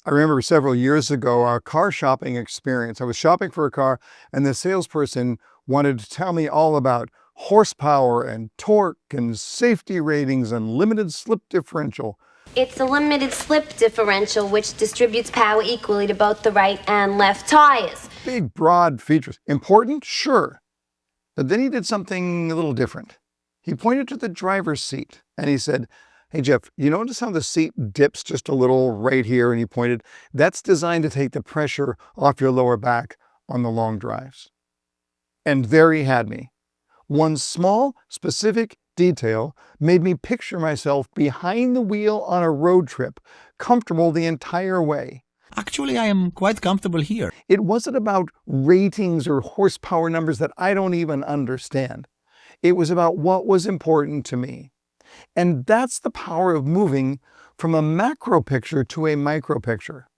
I remember several years ago, a car shopping experience. I was shopping for a car, and the salesperson wanted to tell me all about horsepower and torque and safety ratings and limited slip differential. It's a limited slip differential which distributes power equally to both the right and left tires. Big, broad features. Important? Sure. But then he did something a little different. He pointed to the driver's seat and he said, "Hey, Jeff, you notice how the seat dips just a little right here?" And he pointed. That's designed to take the pressure off your lower back on the long drives. And there he had me. One small, specific detail made me picture myself behind the wheel on a road trip, comfortable the entire way. Actually, I am quite comfortable here. It wasn't about ratings or horsepower numbers that I don't even understand. It was about what was important to me. And that's the power of moving from a macro picture to a micro picture.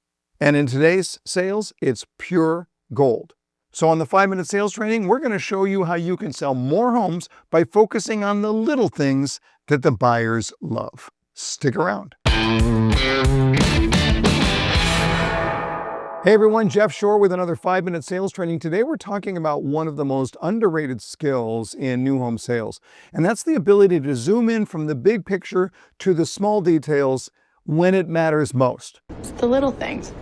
And in today's sales, it's pure gold. So on the 5-minute sales training, we're going to show you how you can sell more homes by focusing on the little things that the buyers love. Stick around. Hey everyone, Jeff Shore with another 5-minute sales training. Today we're talking about one of the most underrated skills in new home sales, and that's the ability to zoom in from the big picture to the small details when it matters most. It's the little things.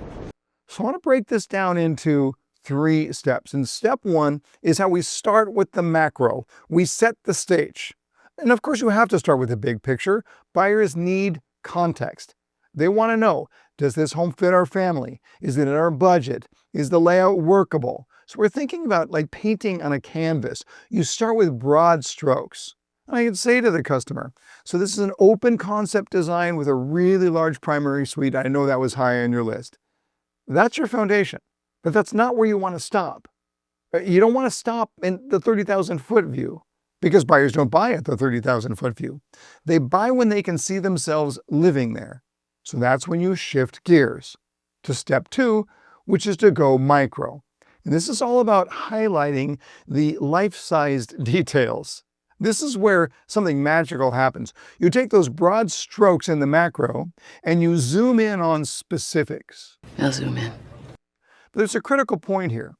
So I want to break this down into 3 steps. And step 1 is how we start with the macro. We set the stage. And of course you have to start with the big picture. Buyers need context. They want to know, does this home fit our family? Is it in our budget? Is the layout workable? So we're thinking about like painting on a canvas. You start with broad strokes. And I can say to the customer, so this is an open concept design with a really large primary suite. I know that was high on your list. That's your foundation, but that's not where you want to stop. You don't want to stop in the 30,000 foot view because buyers don't buy at the 30,000 foot view. They buy when they can see themselves living there. So that's when you shift gears to step 2, which is to go micro. And this is all about highlighting the life-sized details. This is where something magical happens. You take those broad strokes in the macro and you zoom in on specifics. I'll zoom in. But there's a critical point here.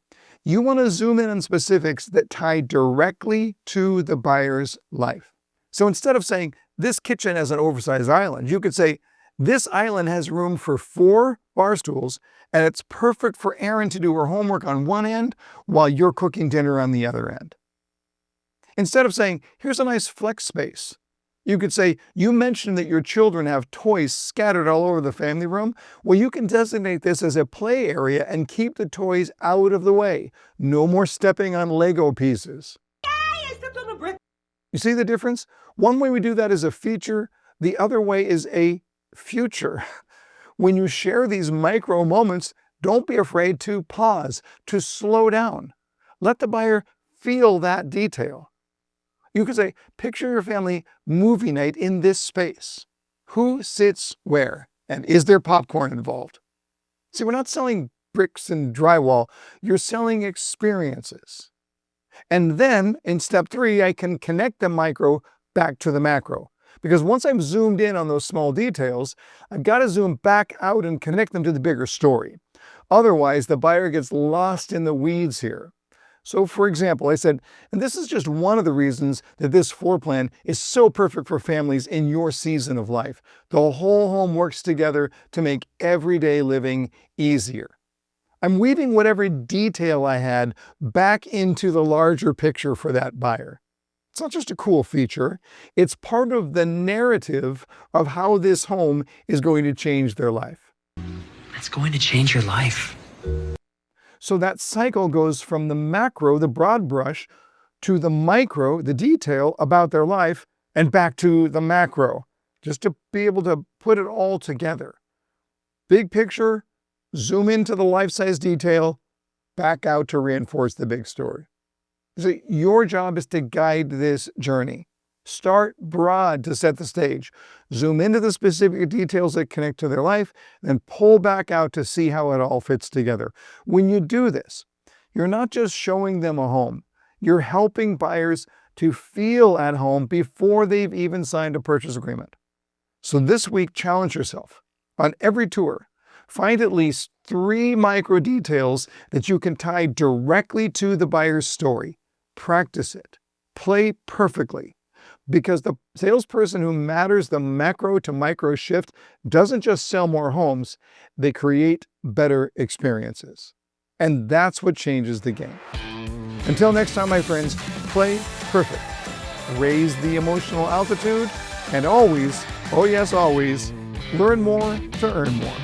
You want to zoom in on specifics that tie directly to the buyer's life. So instead of saying, this kitchen has an oversized island, you could say, this island has room for 4 bar stools, and it's perfect for Erin to do her homework on one end while you're cooking dinner on the other end. Instead of saying, here's a nice flex space, you could say, you mentioned that your children have toys scattered all over the family room. Well, you can designate this as a play area and keep the toys out of the way. No more stepping on Lego pieces. Yay, I stepped on a brick. You see the difference? One way we do that is a feature. The other way is a future. When you share these micro moments, don't be afraid to pause, to slow down. Let the buyer feel that detail. You could say, picture your family movie night in this space. Who sits where? And is there popcorn involved? See, we're not selling bricks and drywall. You're selling experiences. And then in step 3, I can connect the micro back to the macro. Because once I'm zoomed in on those small details, I've got to zoom back out and connect them to the bigger story. Otherwise, the buyer gets lost in the weeds here. So for example, I said, and this is just one of the reasons that this floor plan is so perfect for families in your season of life. The whole home works together to make everyday living easier. I'm weaving whatever detail I had back into the larger picture for that buyer. It's not just a cool feature, it's part of the narrative of how this home is going to change their life. That's going to change your life. So that cycle goes from the macro, the broad brush, to the micro, the detail about their life, and back to the macro, just to be able to put it all together. Big picture, zoom into the life-size detail, back out to reinforce the big story. So your job is to guide this journey. Start broad to set the stage. Zoom into the specific details that connect to their life, then pull back out to see how it all fits together. When you do this, you're not just showing them a home. You're helping buyers to feel at home before they've even signed a purchase agreement. So this week, challenge yourself. On every tour, Find at least 3 micro details that you can tie directly to the buyer's story. Practice it. Play perfectly. Because the salesperson who matters the macro to micro shift doesn't just sell more homes, they create better experiences. And that's what changes the game. Until next time, my friends, play perfect. Raise the emotional altitude, and always, oh yes, always, learn more to earn more.